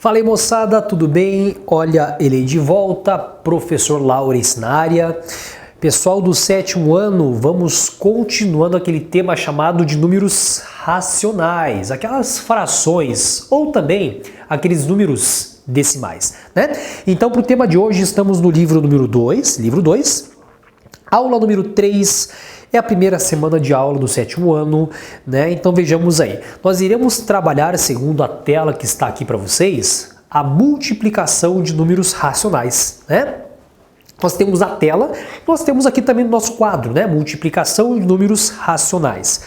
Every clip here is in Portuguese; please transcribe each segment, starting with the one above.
Fala aí, moçada, tudo bem? Olha ele aí de volta, professor Laurence na área. Pessoal do 7º ano, vamos continuando aquele tema chamado de números racionais, aquelas frações ou também aqueles números decimais, né? Então, para o tema de hoje, estamos no livro número 2, aula número 3. É a primeira semana de aula do 7º ano, né? Então vejamos aí. Nós iremos trabalhar, segundo a tela que está aqui para vocês, a multiplicação de números racionais, né? Nós temos a tela, nós temos aqui também no nosso quadro, né? Multiplicação de números racionais.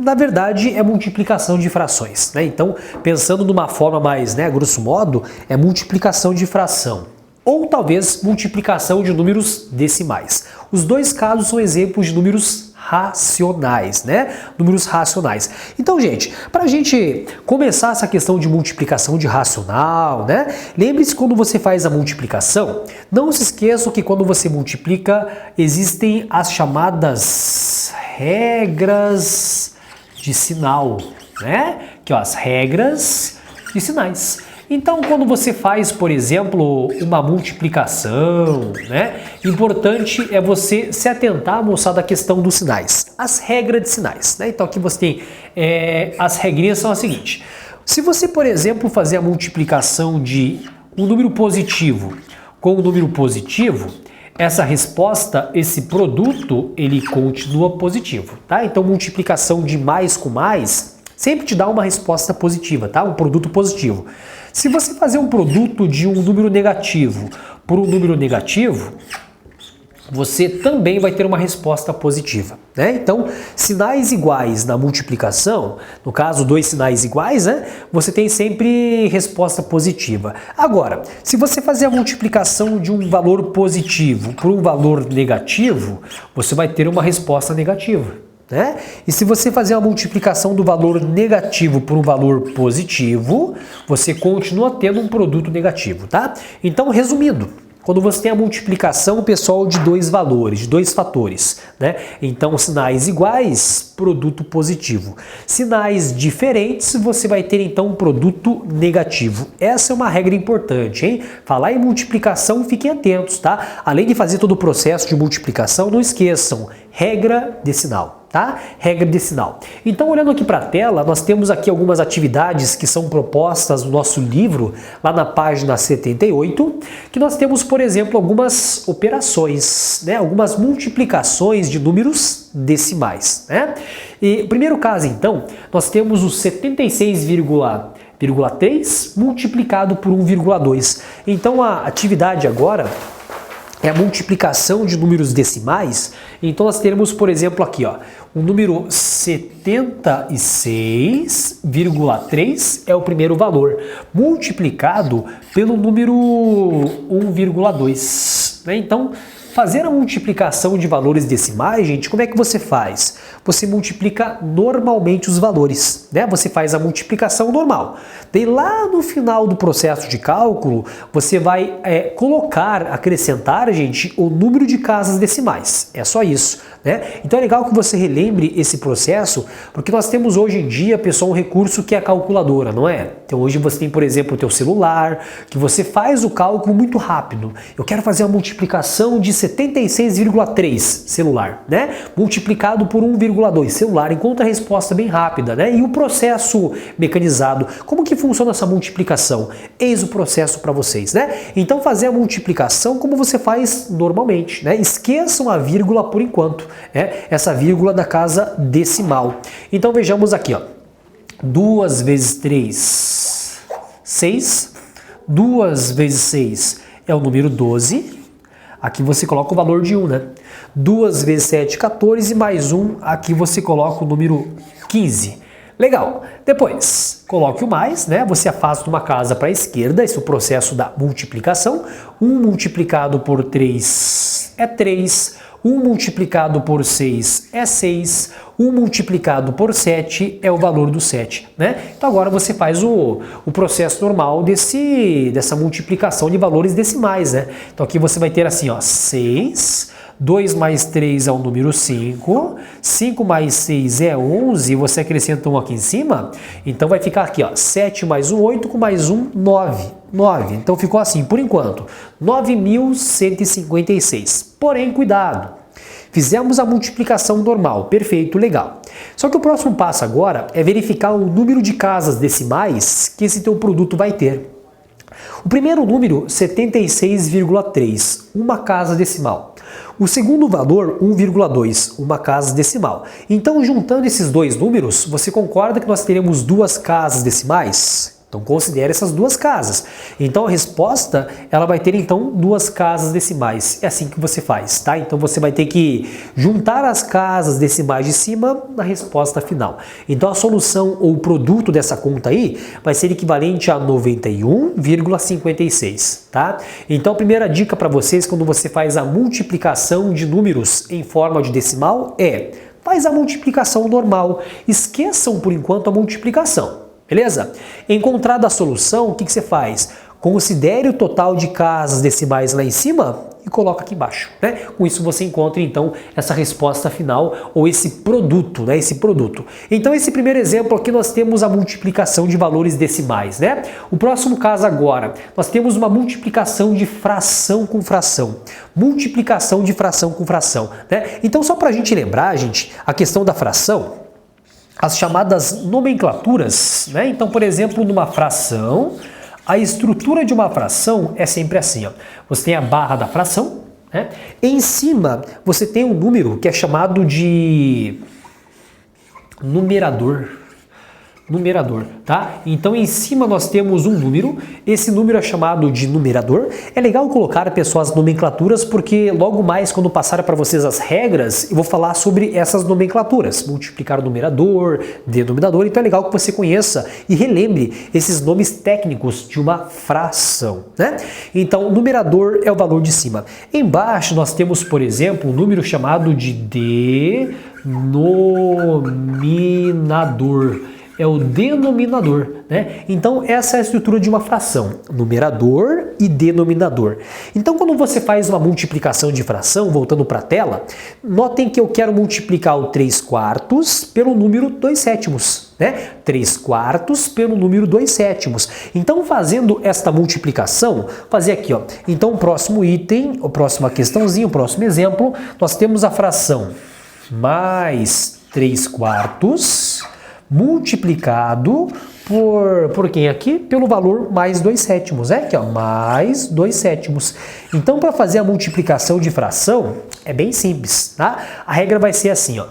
Na verdade, é multiplicação de frações, né? Então, pensando numa forma mais, né, grosso modo, é multiplicação de fração. Ou talvez multiplicação de números decimais. Os dois casos são exemplos de números racionais, né? Números racionais. Então, gente, para a gente começar essa questão de multiplicação de racional, né? Lembre-se, quando você faz a multiplicação, não se esqueçam que quando você multiplica, existem as chamadas regras de sinal, né? Que ó, as regras de sinais. Então, quando você faz, por exemplo, uma multiplicação, né? Importante é você se atentar, moçada, à questão dos sinais. As regras de sinais, né? Então, aqui você tem, as regrinhas são as seguintes. Se você, por exemplo, fazer a multiplicação de um número positivo com um número positivo, essa resposta, esse produto, ele continua positivo, tá? Então, multiplicação de mais com mais sempre te dá uma resposta positiva, tá? Um produto positivo. Se você fazer um produto de um número negativo por um número negativo, você também vai ter uma resposta positiva, né? Então, sinais iguais na multiplicação, no caso, dois sinais iguais, né? Você tem sempre resposta positiva. Agora, se você fazer a multiplicação de um valor positivo por um valor negativo, você vai ter uma resposta negativa, né? E se você fazer a multiplicação do valor negativo por um valor positivo, você continua tendo um produto negativo, tá? Então, resumindo, quando você tem a multiplicação, pessoal, de dois valores, de dois fatores, né? Então, sinais iguais, produto positivo. Sinais diferentes, você vai ter então um produto negativo. Essa é uma regra importante, hein? Falar em multiplicação, fiquem atentos, tá? Além de fazer todo o processo de multiplicação, não esqueçam, regra de sinal. Tá? Regra de sinal. Então, olhando aqui para a tela, nós temos aqui algumas atividades que são propostas no nosso livro, lá na página 78, que nós temos, por exemplo, algumas operações, né? Algumas multiplicações de números decimais, né? E o primeiro caso, então, nós temos o 76,3 multiplicado por 1,2. Então, a atividade agora é a multiplicação de números decimais. Então nós teremos, por exemplo, aqui, ó, o número 76,3 é o primeiro valor, multiplicado pelo número 1,2, né? Então, fazer a multiplicação de valores decimais, gente, como é que você faz? Você multiplica normalmente os valores, né? Você faz a multiplicação normal. Daí lá no final do processo de cálculo, você vai acrescentar, gente, o número de casas decimais. É só isso, né? Então é legal que você relembre esse processo, porque nós temos hoje em dia, pessoal, um recurso que é a calculadora, não é? Então hoje você tem, por exemplo, o teu celular, que você faz o cálculo muito rápido. Eu quero fazer a multiplicação de 76,3 celular, né? Multiplicado por 1,2 celular, encontra a resposta bem rápida, né? E o processo mecanizado, como que funciona essa multiplicação? Eis o processo para vocês, né? Então fazer a multiplicação como você faz normalmente, né? Esqueçam a vírgula por enquanto, né? Essa vírgula da casa decimal. Então vejamos aqui, ó. 2 vezes 3, 6. 2 vezes 6 é o número 12. Aqui você coloca o valor de 1, né? 2 vezes 7, 14, mais 1, aqui você coloca o número 15. Legal. Depois, coloque o mais, né? Você afasta uma casa para a esquerda, esse é o processo da multiplicação. 1 multiplicado por 3 é 3. 1 multiplicado por 6 é 6, 1 multiplicado por 7 é o valor do 7, né? Então agora você faz o processo normal dessa multiplicação de valores decimais, né? Então aqui você vai ter assim, ó, 6, 2 mais 3 é o número 5, 5 mais 6 é 11, e você acrescenta 1 aqui em cima, então vai ficar aqui, ó, 7 mais 1, 8, com mais 1, 9. 9. Então ficou assim, por enquanto, 9.156. Porém, cuidado, fizemos a multiplicação normal, perfeito, legal. Só que o próximo passo agora é verificar o número de casas decimais que esse teu produto vai ter. O primeiro número, 76,3, uma casa decimal. O segundo valor, 1,2, uma casa decimal. Então, juntando esses dois números, você concorda que nós teremos duas casas decimais? Então, considere essas duas casas. Então, a resposta, ela vai ter, então, duas casas decimais. É assim que você faz, tá? Então, você vai ter que juntar as casas decimais de cima na resposta final. Então, a solução ou o produto dessa conta aí vai ser equivalente a 91,56, tá? Então, a primeira dica para vocês, quando você faz a multiplicação de números em forma de decimal, faz a multiplicação normal. Esqueçam, por enquanto, a multiplicação. Beleza? Encontrada a solução, o que você faz? Considere o total de casas decimais lá em cima e coloca aqui embaixo, né? Com isso você encontra então essa resposta final ou esse produto, né? Esse produto. Então esse primeiro exemplo aqui nós temos a multiplicação de valores decimais, né? O próximo caso agora, nós temos uma multiplicação de fração com fração. Multiplicação de fração com fração, né? Então só para a gente lembrar, gente, a questão da fração, as chamadas nomenclaturas, né? Então, por exemplo, numa fração, a estrutura de uma fração é sempre assim, ó. Você tem a barra da fração, né? Em cima você tem um número que é chamado de numerador. Tá? Então em cima nós temos um número, esse número é chamado de numerador. É legal colocar, pessoal, as nomenclaturas, porque logo mais quando passar para vocês as regras, eu vou falar sobre essas nomenclaturas, multiplicar o numerador, denominador, então é legal que você conheça e relembre esses nomes técnicos de uma fração, né? Então, o numerador é o valor de cima. Embaixo nós temos, por exemplo, um número chamado de denominador. É o denominador, né? Então essa é a estrutura de uma fração, numerador e denominador. Então quando você faz uma multiplicação de fração, voltando para a tela, notem que eu quero multiplicar o 3/4 pelo número 2/7, né? 3/4 pelo número 2/7. Então fazendo esta multiplicação, fazer aqui, ó. Então o próximo item, a próxima questãozinha, o próximo exemplo, nós temos a fração mais 3/4 multiplicado por quem aqui? Pelo valor mais 2/7, né? Aqui, ó, mais 2/7. Então, para fazer a multiplicação de fração, é bem simples, tá? A regra vai ser assim, ó.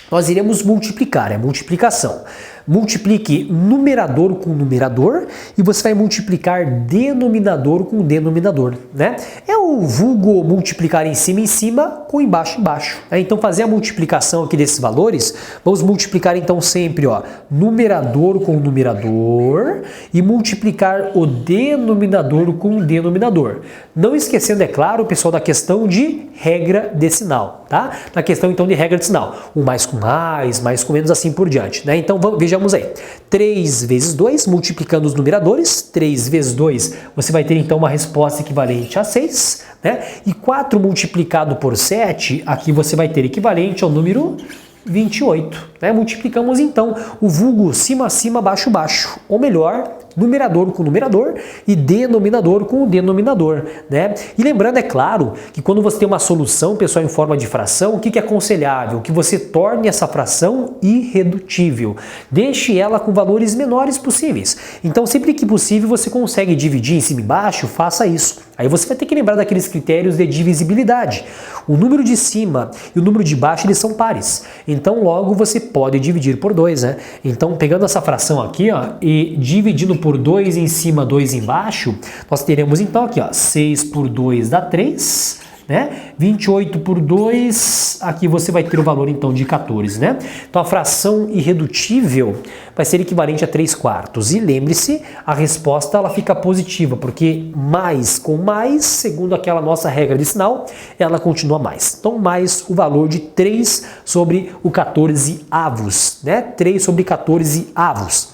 Nós iremos multiplicar, é multiplicação. Multiplique numerador com numerador e você vai multiplicar denominador com denominador, né? É o vulgo multiplicar em cima com embaixo, embaixo. Né? Então, fazer a multiplicação aqui desses valores, vamos multiplicar então sempre, ó, numerador com numerador e multiplicar o denominador com denominador. Não esquecendo, é claro, pessoal, da questão de regra decimal, tá? Na questão então de regra decimal, o mais com mais com menos, assim por diante, né? Então, vejamos aí, 3 vezes 2, multiplicando os numeradores, 3 vezes 2, você vai ter então uma resposta equivalente a 6, né? E 4 multiplicado por 7, aqui você vai ter equivalente ao número 28, né? Multiplicamos então o vulgo cima, baixo, baixo, ou melhor, numerador com numerador e denominador com denominador, né? E lembrando, é claro, que quando você tem uma solução, pessoal, em forma de fração, o que é aconselhável? Que você torne essa fração irredutível. Deixe ela com valores menores possíveis. Então, sempre que possível, você consegue dividir em cima e embaixo, faça isso. Aí você vai ter que lembrar daqueles critérios de divisibilidade. O número de cima e o número de baixo, eles são pares. Então, logo, você pode dividir por 2, né? Então, pegando essa fração aqui, ó, e dividindo por 2 em cima, 2 embaixo, nós teremos então aqui, ó, 6 por 2 dá 3, né? 28 por 2, aqui você vai ter o valor então de 14, né? Então a fração irredutível vai ser equivalente a 3/4. E lembre-se, a resposta ela fica positiva, porque mais com mais, segundo aquela nossa regra de sinal, ela continua mais. Então mais o valor de 3 sobre o 14 avos, né? 3 sobre 14 avos.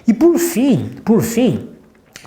E por fim,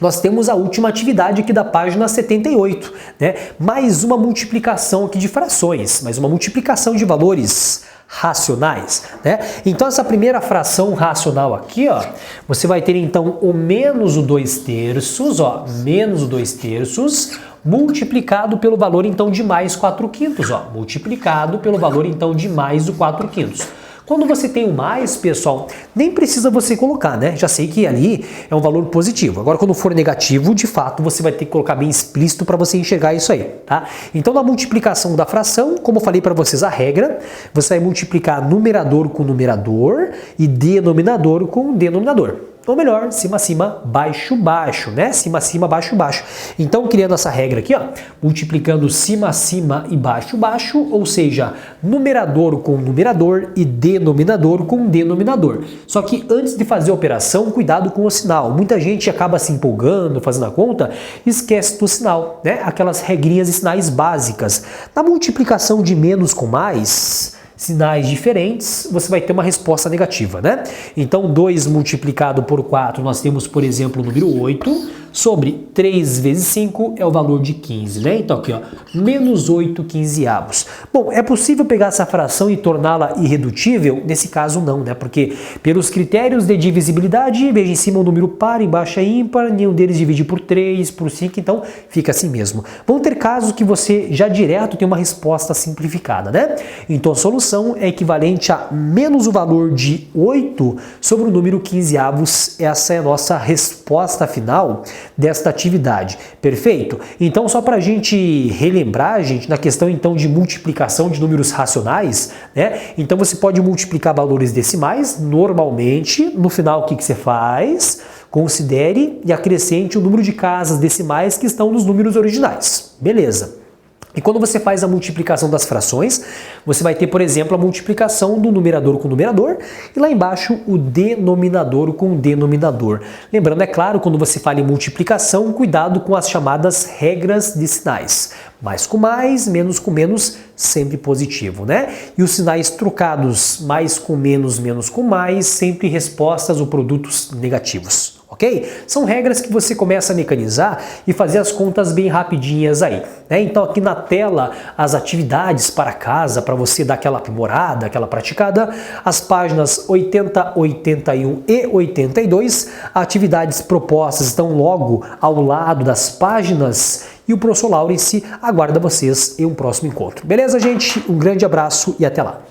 nós temos a última atividade aqui da página 78, né? Mais uma multiplicação aqui de frações, mais uma multiplicação de valores racionais, né? Então essa primeira fração racional aqui, ó, você vai ter então o menos o 2/3, ó, menos o 2/3 multiplicado pelo valor então de mais 4/5, ó, multiplicado pelo valor então de mais o 4/5. Quando você tem o mais, pessoal, nem precisa você colocar, né? Já sei que ali é um valor positivo. Agora, quando for negativo, de fato, você vai ter que colocar bem explícito para você enxergar isso aí, tá? Então, na multiplicação da fração, como eu falei para vocês a regra, você vai multiplicar numerador com numerador e denominador com denominador. Ou melhor, cima, acima, baixo, baixo, né? Cima, acima, baixo, baixo. Então, criando essa regra aqui, ó, multiplicando cima, acima e baixo, baixo, ou seja, numerador com numerador e denominador com denominador. Só que antes de fazer a operação, cuidado com o sinal. Muita gente acaba se empolgando, fazendo a conta, e esquece do sinal, né? Aquelas regrinhas e sinais básicas. Na multiplicação de menos com mais, sinais diferentes, você vai ter uma resposta negativa, né? Então, 2 multiplicado por 4, nós temos, por exemplo, o número 8, sobre 3 vezes 5 é o valor de 15, né? Então, aqui, ó, menos 8 quinzeavos. Bom, é possível pegar essa fração e torná-la irredutível? Nesse caso, não, né? Porque, pelos critérios de divisibilidade, veja em cima o número par, embaixo é ímpar, nenhum deles divide por 3, por 5, então fica assim mesmo. Vão ter casos que você já direto tem uma resposta simplificada, né? Então, a solução é equivalente a menos o valor de 8 sobre o número quinzeavos. Essa é a nossa resposta final desta atividade. Perfeito? Então, só para a gente relembrar, gente, na questão então de multiplicação de números racionais, né? Então, você pode multiplicar valores decimais, normalmente, no final o que você faz? Considere e acrescente o número de casas decimais que estão nos números originais. Beleza. E quando você faz a multiplicação das frações, você vai ter, por exemplo, a multiplicação do numerador com numerador e lá embaixo o denominador com denominador. Lembrando, é claro, quando você fala em multiplicação, cuidado com as chamadas regras de sinais. Mais com mais, menos com menos, sempre positivo, né? E os sinais trocados, mais com menos com mais, sempre respostas ou produtos negativos. Ok? São regras que você começa a mecanizar e fazer as contas bem rapidinhas aí, né? Então aqui na tela as atividades para casa, para você dar aquela aprimorada, aquela praticada, as páginas 80, 81 e 82, atividades propostas estão logo ao lado das páginas e o professor Laurence aguarda vocês em um próximo encontro. Beleza, gente? Um grande abraço e até lá!